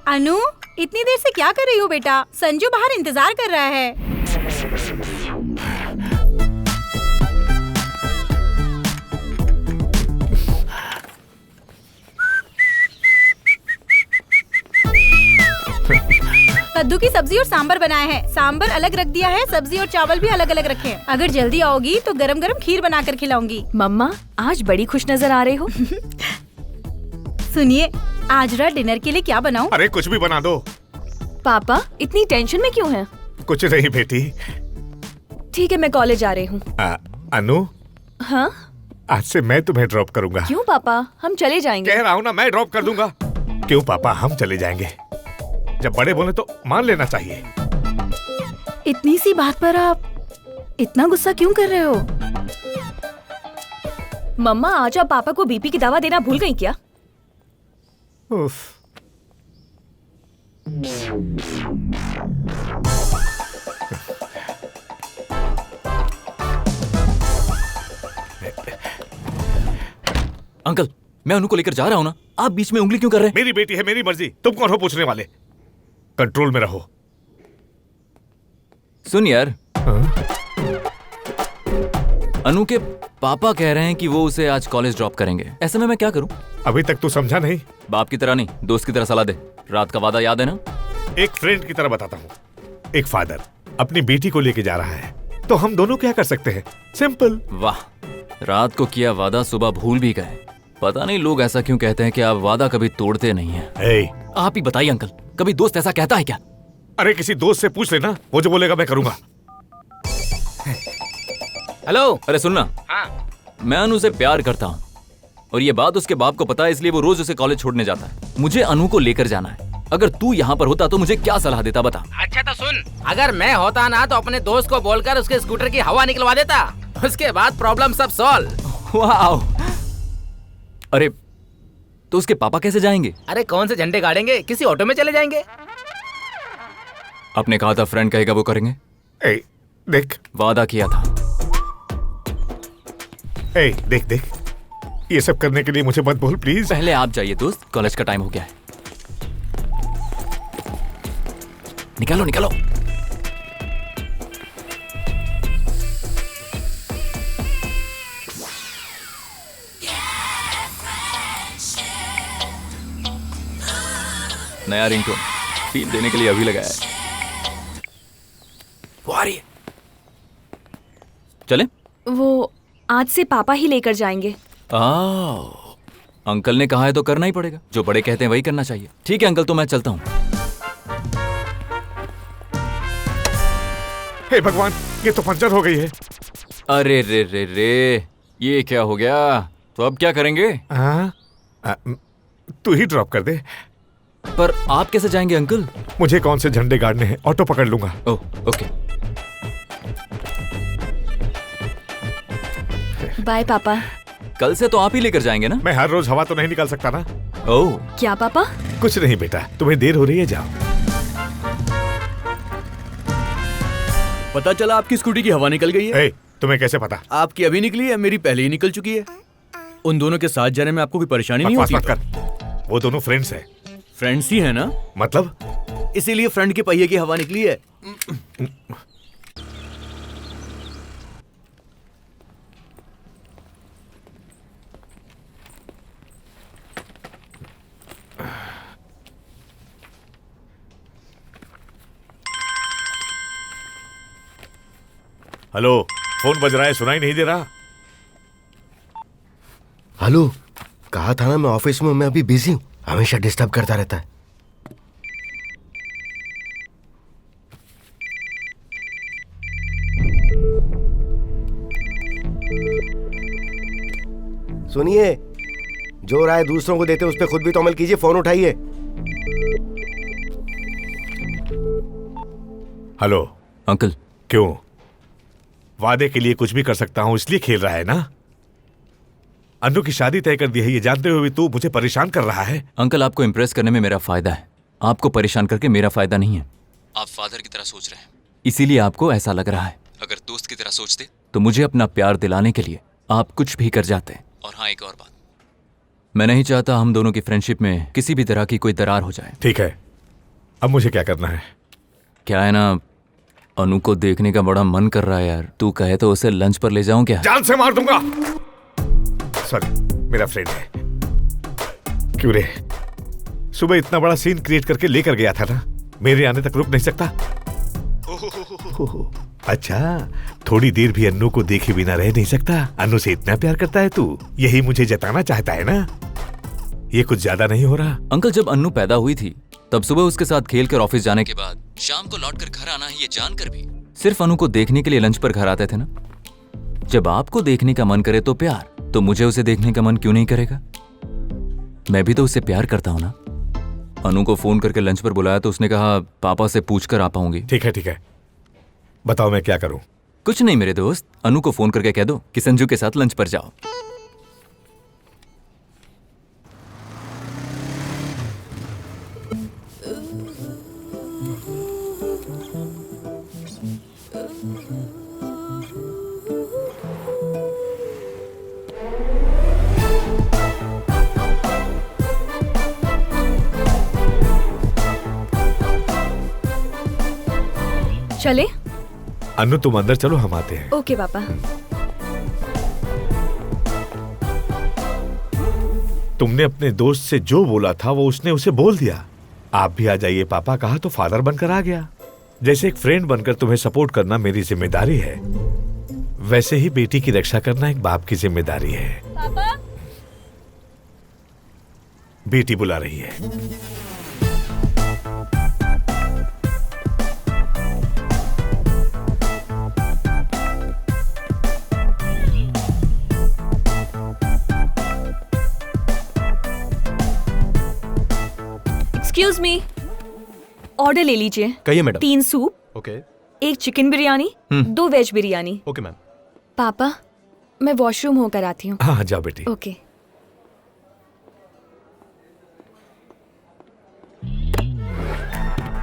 अनु, इतनी देर से क्या कर रही हो बेटा? संजू बाहर इंतजार कर रहा है। कद्दू की सब्जी और सांबर बनाया है। सांबर अलग रख दिया है, सब्जी और चावल भी अलग अलग रखे हैं। अगर जल्दी आओगी तो गरम गरम खीर बनाकर खिलाऊंगी। मम्मा, आज बड़ी खुश नजर आ रहे हो। सुनिए, आज रात डिनर के लिए क्या बनाऊं? अरे कुछ भी बना दो। पापा इतनी टेंशन में क्यों हैं? कुछ नहीं बेटी। ठीक है, मैं कॉलेज आ रही हूँ। अनु, हाँ? आज से मैं तुम्हें ड्रॉप करूंगा। क्यों पापा, हम चले जाएंगे। कह रहा हूँ ना, मैं ड्रॉप कर दूंगा। क्यों पापा, हम चले जाएंगे। जब बड़े बोले तो मान लेना चाहिए। इतनी सी बात पर आप इतना गुस्सा क्यों कर रहे हो? मम्मा, आज आप पापा को बीपी की दवा देना भूल गई क्या? उफ। अंकल, मैं अनु को लेकर जा रहा हूँ ना, आप बीच में उंगली क्यों कर रहे हैं? मेरी बेटी है, मेरी मर्जी। तुम कौन हो पूछने वाले? कंट्रोल में रहो। सुन यार, अनु के पापा कह रहे हैं कि वो उसे आज कॉलेज ड्रॉप करेंगे। ऐसे में मैं क्या करूं? अभी तक तू समझा नहीं। बाप की तरह नहीं, दोस्त की तरह सलाह दे। रात का वादा याद है ना? एक फ्रेंड की तरह बताता हूँ। एक फादर अपनी बेटी को लेके जा रहा है, तो हम दोनों क्या कर सकते हैं? सिंपल। वाह, रात को किया वादा सुबह भूल भी गए। पता नहीं लोग ऐसा क्यों कहते हैं कि आप वादा कभी तोड़ते नहीं हैं। आप ही बताइए अंकल, कभी दोस्त ऐसा कहता है क्या? अरे किसी दोस्त से पूछ लेना, वो जो बोलेगा मैं करूंगा। हेलो, अरे सुनना। हाँ? मैं अनु से प्यार करता हूँ और ये बात उसके बाप को पता है, इसलिए वो रोज उसे कॉलेज छोड़ने जाता है। मुझे अनु को लेकर जाना है। अगर तू यहाँ पर होता तो मुझे क्या सलाह देता, बता। अच्छा तो सुन, अगर मैं होता ना तो अपने दोस्त को बोलकर उसके स्कूटर की हवा निकलवा देता। उसके बाद प्रॉब्लम सब सॉल्व। वाह। अरे तो उसके पापा कैसे जाएंगे? अरे कौन से झंडे गाड़ेंगे, किसी ऑटो में चले जाएंगे। आपने कहा था फ्रेंड कहेगा वो करेंगे। देख, वादा किया था। देख देख, ये सब करने के लिए मुझे मत बोल प्लीज। पहले आप जाइए दोस्त, कॉलेज का टाइम हो गया है। निकालो निकालो। नया रिंगटोन फील देने के लिए अभी लगाया है। वो आ रही है। चले? वो आज से पापा ही लेकर जाएंगे। अंकल ने कहा है तो करना ही पड़ेगा। जो बड़े कहते हैं वही करना चाहिए। ठीक है अंकल, तो मैं चलता हूँ। हे भगवान, ये तो पंचर हो गई है। अरे रे रे रे, ये क्या हो गया? तो अब क्या करेंगे? तू ही ड्रॉप कर दे। पर आप कैसे जाएंगे अंकल? मुझे कौन से झंडे गाड़ने हैं, ऑटो पकड़ लूंगा। Oh okay. बाय पापा। कल से तो आप ही लेकर जाएंगे ना? मैं हर रोज हवा तो नहीं निकाल सकता ना। ओह। क्या पापा? कुछ नहीं बेटा, तुम्हें देर हो रही है, जाओ। पता चला आपकी स्कूटी की हवा निकल गई है। तुम्हें कैसे पता? आपकी अभी निकली है, मेरी पहले ही निकल चुकी है। उन दोनों के साथ जाने में आपको कोई परेशानी नहीं होती? मत कर। वो दोनों फ्रेंड्स हैं। फ्रेंड्स ही है ना? मतलब? इसीलिए फ्रेंड के पहिए की हवा निकली है। हेलो, फोन बज रहा है, सुनाई नहीं दे रहा? हेलो, कहा था ना मैं ऑफिस में, मैं अभी बिजी हूँ। हमेशा डिस्टर्ब करता रहता है। सुनिए, जो राय दूसरों को देते उस पर खुद भी तो अमल कीजिए। फोन उठाइए। Hello uncle. क्यों? वादे के लिए कुछ भी कर सकता हूँ, इसलिए खेल रहा है ना? अनु की शादी तय कर दी है, ये जानते हुए भी तू मुझे परेशान कर रहा है। अंकल, आपको इम्प्रेस करने में मेरा फायदा है, आपको परेशान करके मेरा फायदा नहीं है। आप फादर की तरह सोच रहे हैं, इसीलिए आपको ऐसा लग रहा है। अगर दोस्त की तरह सोचते तो मुझे अपना प्यार दिलाने के लिए आप कुछ भी कर जाते। और हाँ, एक और बात, मैं नहीं चाहता हम दोनों की फ्रेंडशिप में किसी भी तरह की कोई दरार हो जाए। ठीक है, अब मुझे क्या करना है? क्या है ना, अनु को देखने का बड़ा मन कर रहा है यार। तू कहे तो उसे लंच पर ले जाऊं क्या? जान से मार दूंगा। सॉरी, मेरा फ्रेंड है। क्यों रे, सुबह इतना बड़ा सीन क्रिएट करके लेकर गया था ना, मेरे आने तक रुक नहीं सकता? अच्छा, थोड़ी देर भी अन्नू को देखे बिना रह नहीं सकता? अन्नू से इतना प्यार करता है तू, यही मुझे जताना चाहता है ना? ये कुछ ज्यादा नहीं हो रहा? अंकल, जब अन्नू पैदा हुई थी तब सुबह उसके साथ खेल कर ऑफिस जाने के बाद शाम को लौटकर घर आना है, ये जानकर भी सिर्फ अनु को देखने के लिए लंच पर घर आते थे ना। जब आपको देखने का मन करे तो प्यार, तो मुझे उसे देखने का मन क्यों नहीं करेगा? मैं भी तो उससे प्यार करता हूं ना। अनु को फोन करके लंच पर बुलाया तो उसने कहा पापा से पूछकर आ पाऊंगी। ठीक है, बताओ मैं क्या करूं? कुछ नहीं मेरे दोस्त, अनु को फोन करके कह दो कि संजू के साथ लंच पर जाओ। चले? अन्नू तुम अंदर चलो, हम आते हैं। ओके पापा। तुमने अपने दोस्त से जो बोला था वो उसने उसे बोल दिया। आप भी आ जाइए पापा कहा तो फादर बनकर आ गया। जैसे एक फ्रेंड बनकर तुम्हें सपोर्ट करना मेरी जिम्मेदारी है, वैसे ही बेटी की रक्षा करना एक बाप की जिम्मेदारी है। पापा, बेटी बुला रही है। एक्सक्यूज मी, ऑर्डर ले लीजिए। कहिए madam. 3 soup, okay. 1 chicken biryani, 2 veg biryani. Okay ma'am. पापा, मैं वॉशरूम होकर आती हूँ। हाँ जाओ बेटी। ओके।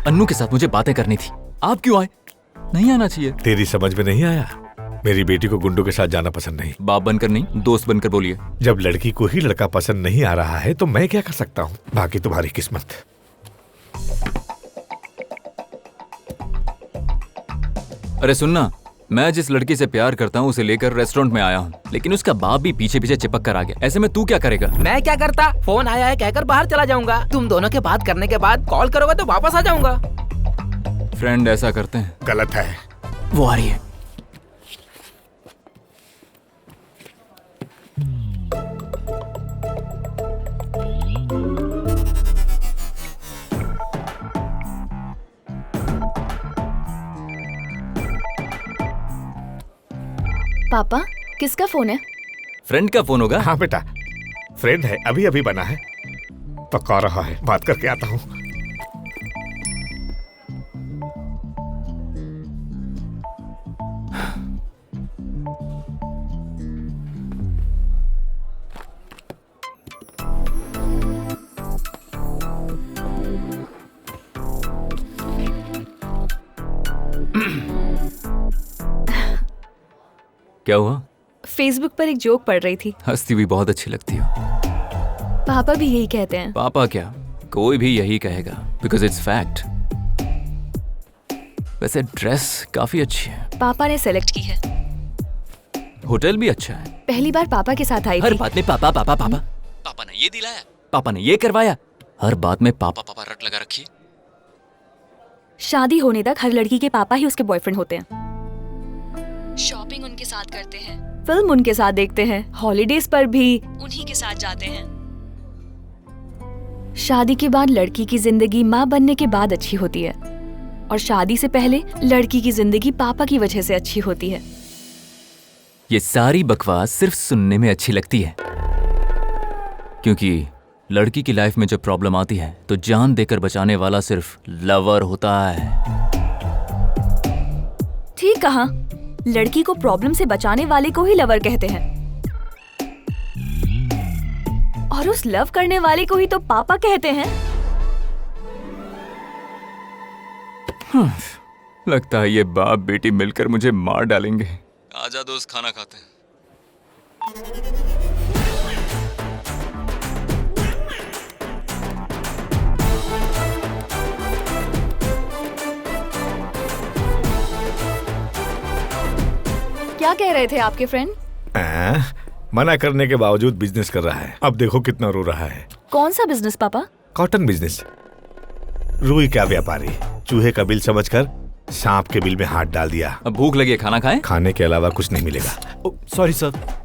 अन्नू के साथ मुझे बातें करनी थी, आप क्यों आए? नहीं आना चाहिए। तेरी समझ में नहीं आया? मेरी बेटी को गुंडों के साथ जाना पसंद नहीं। बाप बनकर नहीं, दोस्त बनकर बोलिए। जब लड़की को ही लड़का पसंद नहीं आ रहा है तो मैं क्या कर सकता हूँ? बाकी तुम्हारी किस्मत। अरे सुनना, मैं जिस लड़की से प्यार करता हूँ उसे लेकर रेस्टोरेंट में आया हूँ, लेकिन उसका बाप भी पीछे पीछे चिपक कर आ गया। ऐसे में तू क्या करेगा? मैं क्या करता, फोन आया है कहकर बाहर चला जाऊंगा। तुम दोनों के बात करने के बाद कॉल करोगे तो वापस आ जाऊंगा। फ्रेंड ऐसा करते हैं? गलत है। वो आ रही है। पापा, किसका फोन है? फ्रेंड का फोन होगा। हाँ बेटा, फ्रेंड है, अभी अभी बना है, पका रहा है, बात करके आता हूँ। क्या हुआ? फेसबुक पर एक जोक पढ़ रही थी। हंसती हुई बहुत अच्छी लगती हो। पापा भी यही कहते हैं। पापा क्या, कोई भी यही कहेगा, बिकॉज इट्स फैक्ट। वैसे ड्रेस काफी अच्छी है। पापा ने सेलेक्ट की है। होटल भी अच्छा है। पहली बार पापा के साथ आई हर थी। बात में पापा पापा पापा। पापा ने ये दिलाया, पापा ने ये करवाया, हर बात में पापा पापा रट लगा रखी। शादी होने तक हर लड़की के पापा ही उसके बॉयफ्रेंड होते हैं। शॉपिंग उनके साथ करते हैं, फिल्म उनके साथ देखते हैं, हॉलीडेज पर भी उन्हीं के साथ जाते हैं। शादी के बाद लड़की की जिंदगी माँ बनने के बाद अच्छी होती है, और शादी से पहले लड़की की जिंदगी पापा की वजह से अच्छी होती है। ये सारी बकवास सिर्फ सुनने में अच्छी लगती है, क्योंकि लड़की की लाइफ में जब प्रॉब्लम आती है तो जान देकर बचाने वाला सिर्फ लवर होता है। ठीक कहा, लड़की को प्रॉब्लम से बचाने वाले को ही लवर कहते हैं, और उस लव करने वाले को ही तो पापा कहते हैं। लगता है ये बाप बेटी मिलकर मुझे मार डालेंगे। आजा दोस्त, खाना खाते हैं। क्या कह रहे थे आपके फ्रेंड? मना करने के बावजूद बिजनेस कर रहा है। अब देखो कितना रो रहा है। कौन सा बिजनेस पापा? Cotton business. रुई का व्यापारी चूहे का बिल समझकर सांप के बिल में हाथ डाल दिया। अब भूख लगी है, खाना खाएं? खाने के अलावा कुछ नहीं मिलेगा। Sorry sir.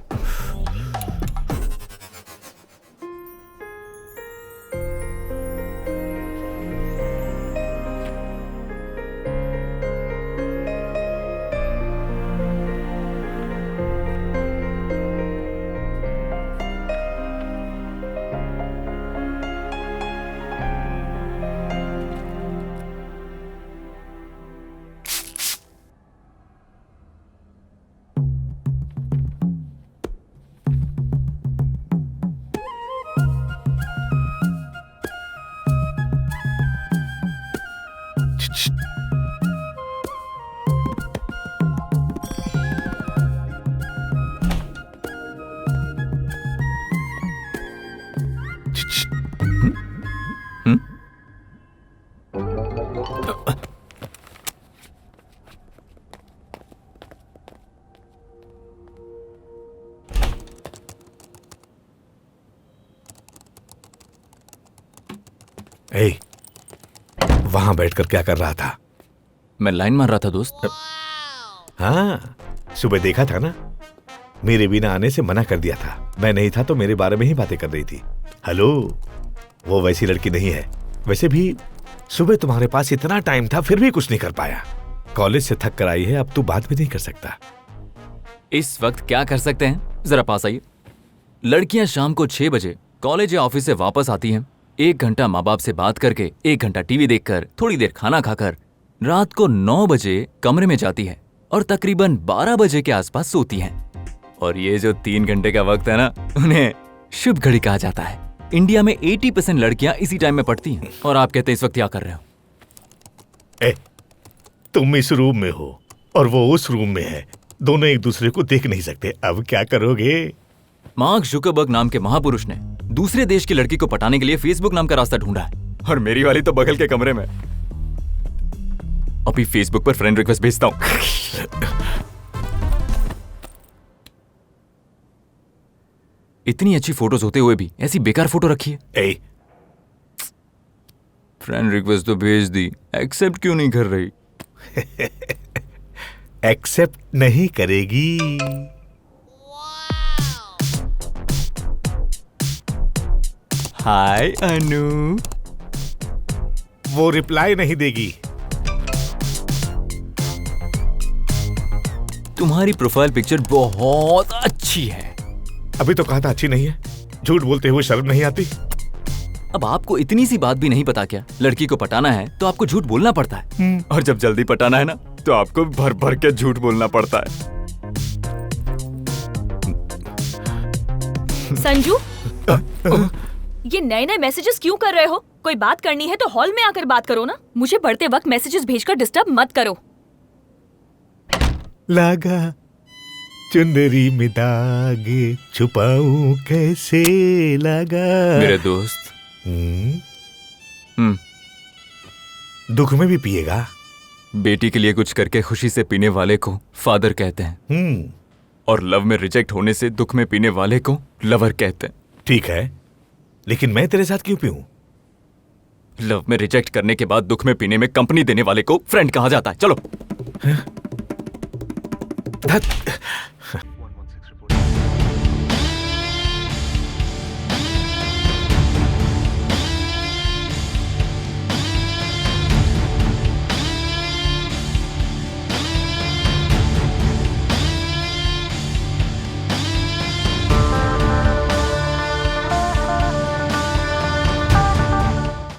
ए, वहां बैठकर क्या कर रहा था? मैं लाइन मार रहा था दोस्त। हाँ, सुबह देखा था ना, मेरे बिना आने से मना कर दिया था। मैं नहीं था तो मेरे बारे में ही बातें कर रही थी। हेलो, वो वैसी लड़की नहीं है। वैसे भी सुबह तुम्हारे पास इतना टाइम था फिर भी कुछ नहीं कर पाया। कॉलेज से थक कर आई है, अब तू बात भी नहीं कर सकता। इस वक्त क्या कर सकते हैं, जरा पास आइए। लड़कियां शाम को 6 बजे कॉलेज या ऑफिस से वापस आती हैं। 1 घंटा माँ बाप से बात करके, 1 घंटा टीवी देखकर, थोड़ी देर खाना खाकर रात को 9 बजे कमरे में जाती है और तकरीबन 12 बजे के आसपास सोती हैं। और ये जो 3 घंटे का वक्त है ना, उन्हें शुभ घड़ी कहा जाता है। इंडिया में 80% लड़कियां इसी टाइम में पढ़ती हैं। और आप कहते हैं इस वक्त क्या कर रहे हो? ए, तुम इस रूम में हो और वो उस रूम में है। दोनों एक दूसरे को देख नहीं सकते। अब क्या करोगे? मार्क जुकरबर्ग नाम के महापुरुष ने दूसरे देश की लड़की को पटाने के लिए फेसबुक नाम का रास्ता ढूंढा है। और मेरी वाली तो बगल के कमरे में। अभी फेसबुक पर फ्रेंड रिक्वेस्ट भेजता हूं। इतनी अच्छी फोटोज होते हुए भी ऐसी बेकार फोटो रखी है। फ्रेंड रिक्वेस्ट तो भेज दी, एक्सेप्ट क्यों नहीं कर रही? एक्सेप्ट नहीं करेगी। हाय अनु। वो रिप्लाई नहीं देगी। तुम्हारी प्रोफाइल पिक्चर बहुत अच्छी है। अभी तो कहा था अच्छी नहीं है। झूठ बोलते हुए शर्म नहीं आती? अब आपको इतनी सी बात भी नहीं पता क्या? लड़की को पटाना है तो आपको झूठ बोलना पड़ता है। और जब जल्दी पटाना है ना, तो आपको भर भर के झूठ बोलना पड़ता है। संजू, ये नए नए मैसेजेस क्यों कर रहे हो? कोई बात करनी है तो हॉल में आकर बात करो ना। मुझे पढ़ते वक्त मैसेजेस भेजकर डिस्टर्ब मत करो। लगा चुंदरी में दाग, छुपाऊं कैसे लगा। मेरे दोस्त। दुख में भी पिएगा? बेटी के लिए कुछ करके खुशी से पीने वाले को फादर कहते हैं। और लव में रिजेक्ट होने से दुख में पीने वाले को लवर कहते हैं। ठीक है, लेकिन मैं तेरे साथ क्यों पीऊं? लव में रिजेक्ट करने के बाद दुख में पीने में कंपनी देने वाले को फ्रेंड कहा जाता है। चलो।